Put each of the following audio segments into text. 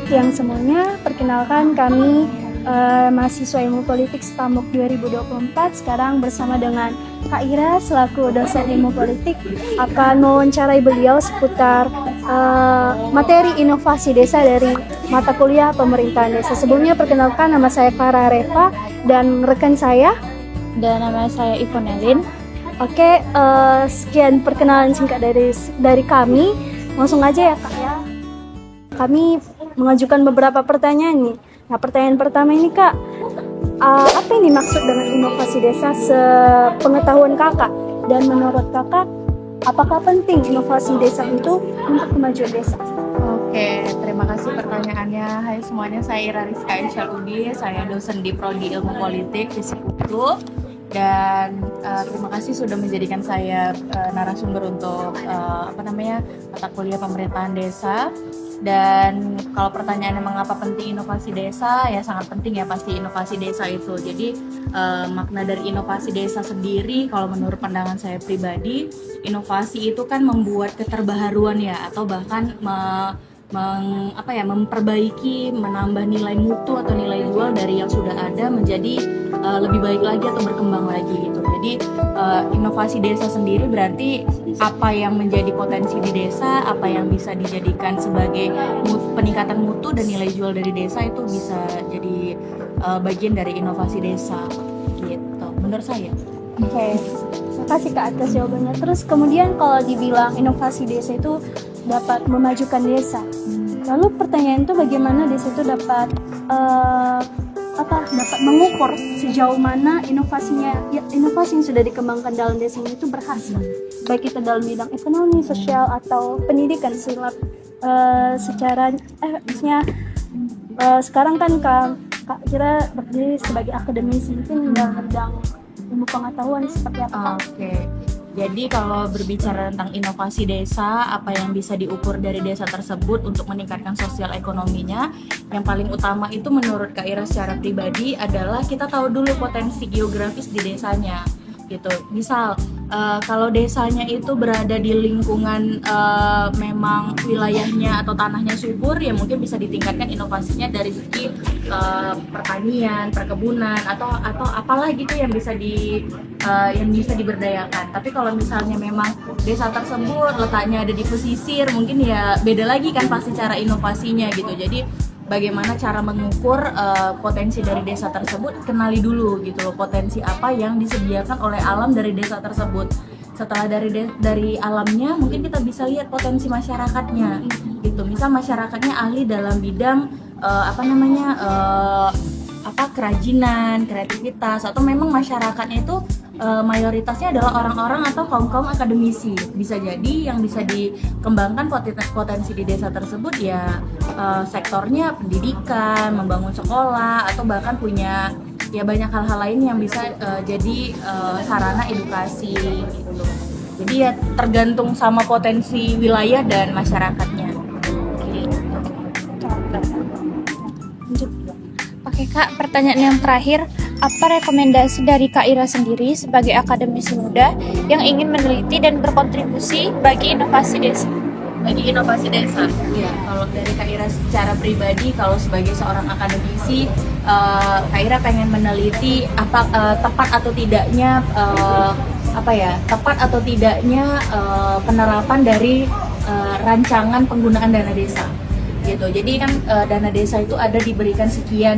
yang semuanya, perkenalkan kami mahasiswa Ilmu Politik STAMUK 2024 sekarang bersama dengan Kak Ira selaku dosen Ilmu Politik akan mewawancarai beliau seputar materi inovasi desa dari mata kuliah pemerintahan desa. Sebelumnya perkenalkan, nama saya Clara Reva dan rekan saya dan nama saya Ivonelin. Oke, sekian perkenalan singkat dari kami. Langsung aja ya Kak ya. Kami mengajukan beberapa pertanyaan nih. Nah, pertanyaan pertama ini Kak, apa ini maksud dengan inovasi desa sepengetahuan Kakak? Dan menurut Kakak, apakah penting inovasi desa itu untuk kemajuan desa? Oke, terima kasih pertanyaannya. Hai semuanya, saya Ira Rizka Insyaaludi, saya dosen di Prodi Ilmu Politik Visiputru. Dan terima kasih sudah menjadikan saya narasumber untuk mata kuliah pemerintahan desa. Dan kalau pertanyaannya mengapa penting inovasi desa, ya sangat penting ya pasti inovasi desa itu. Jadi makna dari inovasi desa sendiri, kalau menurut pandangan saya pribadi, inovasi itu kan membuat keterbaharuan ya, atau bahkan memperbaiki, menambah nilai mutu atau nilai jual dari yang sudah ada menjadi lebih baik lagi atau berkembang lagi gitu. Jadi inovasi desa sendiri berarti apa yang menjadi potensi di desa, apa yang bisa dijadikan sebagai peningkatan mutu dan nilai jual dari desa itu bisa jadi bagian dari inovasi desa gitu menurut saya. Oke, terima kasih Kak atas jawabannya. Terus kemudian kalau dibilang inovasi desa itu dapat memajukan desa, lalu pertanyaan itu bagaimana desa itu dapat dapat mengukur sejauh mana inovasi yang sudah dikembangkan dalam desa itu berhasil, baik itu dalam bidang ekonomi, sosial atau pendidikan. Sekarang kan Kak Kira berdiri sebagai akademisi, mungkin dalam bidang ilmu pengetahuan seperti apa? Oke. Jadi kalau berbicara tentang inovasi desa, apa yang bisa diukur dari desa tersebut untuk meningkatkan sosial ekonominya, yang paling utama itu menurut Kak Ira secara pribadi adalah kita tahu dulu potensi geografis di desanya gitu. Misal kalau desanya itu berada di lingkungan memang wilayahnya atau tanahnya subur, ya mungkin bisa ditingkatkan inovasinya dari segi pertanian, perkebunan atau apalah gitu yang bisa diberdayakan. Tapi kalau misalnya memang desa tersebut letaknya ada di pesisir, mungkin ya beda lagi kan pasti cara inovasinya gitu. Jadi bagaimana cara mengukur potensi dari desa tersebut, kenali dulu gitu loh potensi apa yang disediakan oleh alam dari desa tersebut. Setelah dari alamnya mungkin kita bisa lihat potensi masyarakatnya gitu. Misal masyarakatnya ahli dalam bidang kerajinan, kreativitas, atau memang masyarakatnya itu mayoritasnya adalah orang-orang atau kaum akademisi. Bisa jadi yang bisa dikembangkan potensi di desa tersebut ya sektornya pendidikan, membangun sekolah, atau bahkan punya ya banyak hal-hal lain yang bisa jadi sarana edukasi gitu. Jadi ya tergantung sama potensi wilayah dan masyarakatnya. Oke Kak, pertanyaan yang terakhir, apa rekomendasi dari Kak Ira sendiri sebagai akademisi muda yang ingin meneliti dan berkontribusi bagi inovasi desa? Bagi inovasi desa, ya kalau dari Kak Ira secara pribadi, kalau sebagai seorang akademisi, Kak Ira pengen meneliti tepat atau tidaknya penerapan dari rancangan penggunaan dana desa. Gitu. Jadi kan dana desa itu ada diberikan sekian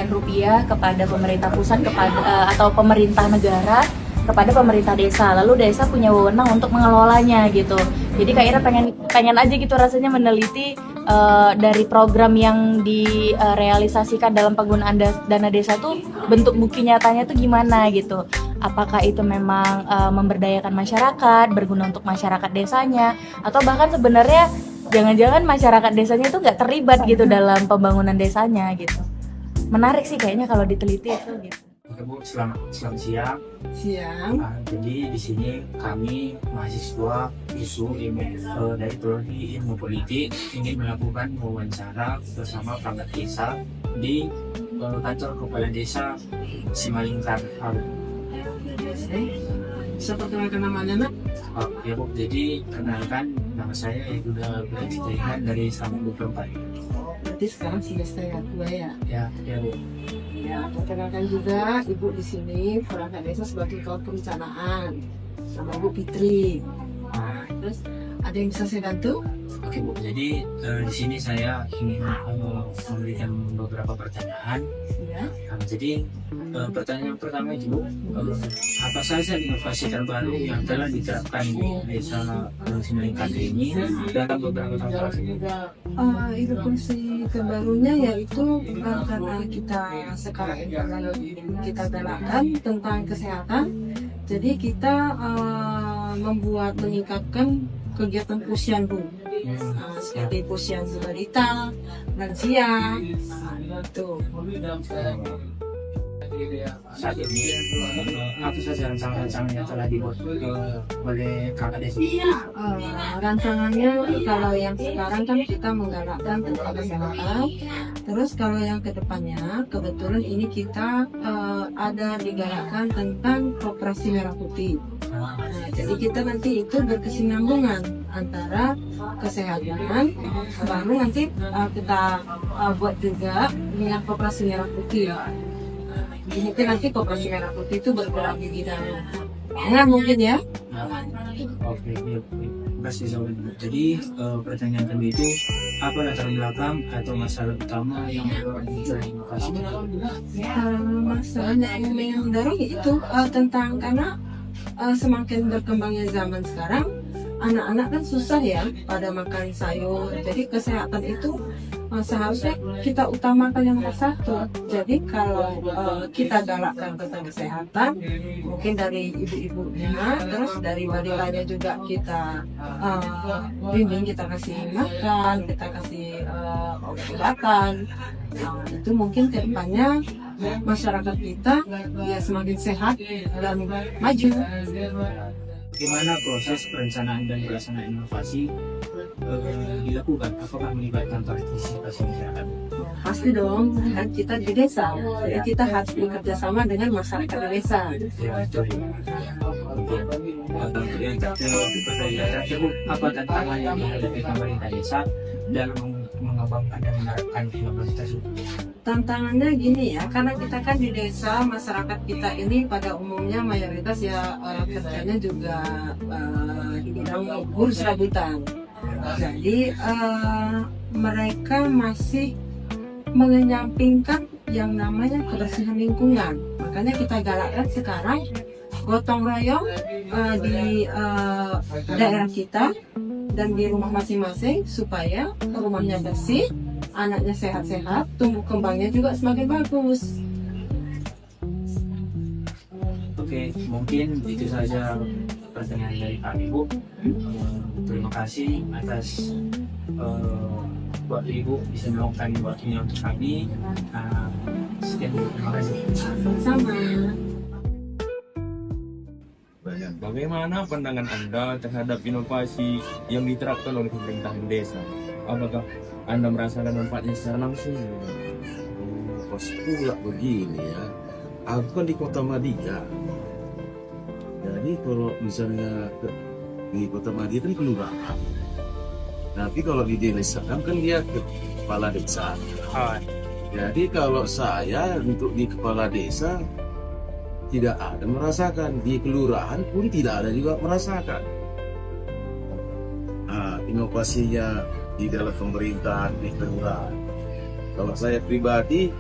rupiah kepada pemerintah pusat atau pemerintah negara kepada pemerintah desa. Lalu desa punya wewenang untuk mengelolanya gitu. Jadi Kak Ira pengen aja gitu rasanya meneliti dari program yang direalisasikan dalam penggunaan dana desa tuh bentuk bukti nyatanya tuh gimana gitu. Apakah itu memang memberdayakan masyarakat, berguna untuk masyarakat desanya, atau bahkan sebenarnya jangan-jangan masyarakat desanya itu nggak terlibat gitu dalam pembangunan desanya gitu. Menarik sih kayaknya kalau diteliti itu gitu. Oke Bu, selamat siang. Jadi di sini kami mahasiswa dari Prodi Ilmu Politik ingin melakukan wawancara bersama perangkat desa di kantor kepala desa Simalingkar. Saya perkenalkan namanya Nak. Oh, ya Bu, jadi kenalkan nama saya Yuda Berjaya dari Sabang 24. Berarti sekarang sudah setengah tua ya. Ya Bu. Ya, perkenalkan juga Ibu di sini perangkat desa sebagai kawan perencanaan. Nama Ibu Fitri. Nah, terus ada yang bisa saya bantu? Oke Bu, jadi di sini saya ingin memberikan beberapa pertanyaan. Ya. Jadi pertanyaan pertama itu Bu, apa saja inovasi terbaru yang telah diterapkan di desa Sinarikade ini dalam beberapa tahun terakhir? Inovasi terbarunya yaitu karena kita sekarang ini kita galakkan tentang kesehatan, jadi kita meningkatkan kegiatan posyandu seperti posyandu balita, lansia, itu. Saat ini apa saja rancangan-rancangan yang telah dibuat oleh kakak desa? Rancangannya kalau yang sekarang kan kita menggalakkan tentang kesehatan, terus kalau yang kedepannya kebetulan ini kita ada digalakkan tentang koperasi merah putih. Nah, jadi kita nanti itu berkesinambungan antara kesehatan, baru nanti kita buat juga dengan koperasi merah putih. Ini nanti koperasi merah putih itu bergerak di bidang pangan mungkin ya. Oke, kasih jawab. Jadi pertanyaan kedua itu apa latar belakang atau masalah utama yang mendorong inovasi? Masalahnya yang mendorong itu tentang karena semakin berkembangnya zaman sekarang, anak-anak kan susah ya pada makan sayur. Jadi kesehatan itu seharusnya kita utamakan yang nomor satu. Jadi kalau kita galakkan tentang kesehatan, mungkin dari ibu-ibunya, terus dari balitanya juga kita bimbing, kita kasih makan, kita kasih obat-obatan. Itu mungkin kedepannya masyarakat kita ya semakin sehat dan maju. Bagaimana proses perencanaan dan pelaksanaan inovasi dilakukan? Apakah melibatkan partisipasi masyarakat? Pasti dong, kan kita di desa, jadi kita harus bekerja sama dengan masyarakat di desa. Ya, betul. Untuk yang terakhir, Bu, apa tantangan yang dihadapi pemerintah desa dalam mengembangkan dan menerapkan inovasi tersebut? Tantangannya gini ya, karena kita kan di desa, masyarakat kita ini pada umumnya mayoritas ya kerjanya juga di bidang urus serabutan. Jadi mereka masih mengenyampingkan yang namanya kebersihan lingkungan. Makanya kita galakkan sekarang gotong royong di daerah kita dan di rumah masing-masing supaya rumahnya bersih, anaknya sehat-sehat, tumbuh kembangnya juga semakin bagus. Oke, mungkin itu saja pertanyaan dari kami, Bu. Terima kasih atas waktu Ibu bisa meluangkan waktunya untuk kami. Sekian, Bu. Terima kasih. Sama. Bagaimana pandangan Anda terhadap inovasi yang diterapkan oleh pemerintahan desa? Apakah Anda merasakan manfaatnya secara langsung? Pas pula begini ya, aku kan di Kota Madinah. Jadi kalau misalnya di Kota Madinah kan kelurahan. Tapi kalau di desa kan dia kepala desa. Jadi kalau saya untuk di kepala desa tidak ada merasakan, di kelurahan pun tidak ada juga merasakan. Nah, inovasinya di dalam pemerintahan di kelurahan. Kalau saya pribadi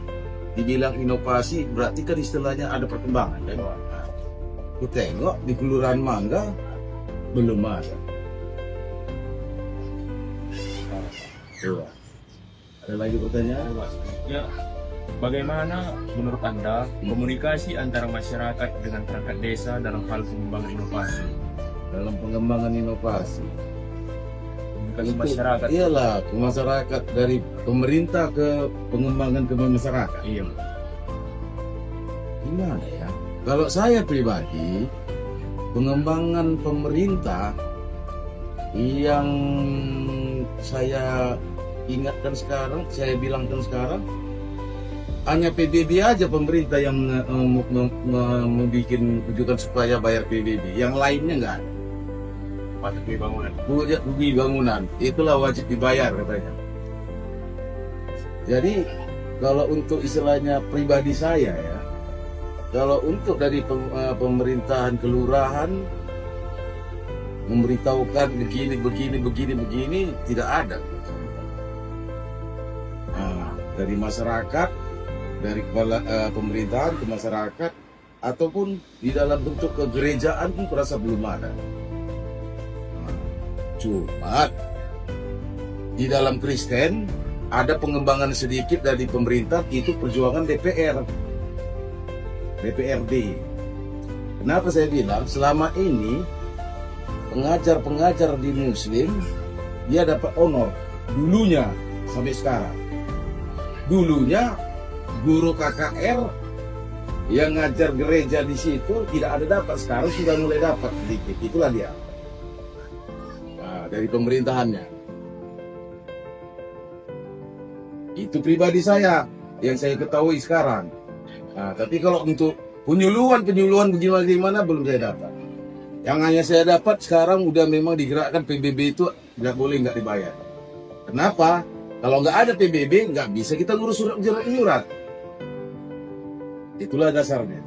dibilang inovasi berarti kan istilahnya ada perkembangan kan? Aku tengok di kelurahan Mangga belum ada. Ada lagi pertanyaan? Ya, bagaimana menurut Anda komunikasi antara masyarakat dengan perangkat desa dalam hal pengembangan inovasi? Dalam pengembangan inovasi. Komunikasi masyarakat. Iyalah, ke masyarakat dari pemerintah ke pengembangan ke masyarakat. Iya. Gimana ya? Kalau saya pribadi, pengembangan pemerintah yang saya ingatkan sekarang, saya bilangkan sekarang, hanya PBB aja pemerintah yang membuat kejutan supaya bayar PBB, yang lainnya nggak ada. Pajak bangunan. Pajak rugi bangunan, itulah wajib dibayar katanya. Jadi kalau untuk istilahnya pribadi saya ya, kalau untuk dari pemerintahan kelurahan memberitahukan begini tidak ada. Nah, dari masyarakat, dari kepala pemerintahan ke masyarakat, ataupun di dalam bentuk kegerejaan pun kurasa belum ada. Nah, cuma di dalam Kristen ada pengembangan sedikit dari pemerintah, itu perjuangan DPRD. Kenapa saya bilang selama ini pengajar-pengajar di Muslim dia dapat honor dulunya sampai sekarang. Dulunya guru KKR yang ngajar gereja di situ tidak ada dapat, sekarang sudah mulai dapat sedikit. Itulah dia. Nah, dari pemerintahannya. Itu pribadi saya yang saya ketahui sekarang. Nah, tapi kalau untuk penyuluhan bagaimana belum saya dapat. Yang hanya saya dapat sekarang udah memang digerakkan PBB itu nggak boleh nggak dibayar. Kenapa? Kalau nggak ada PBB nggak bisa kita ngurus surat menyurat. Itulah dasarnya.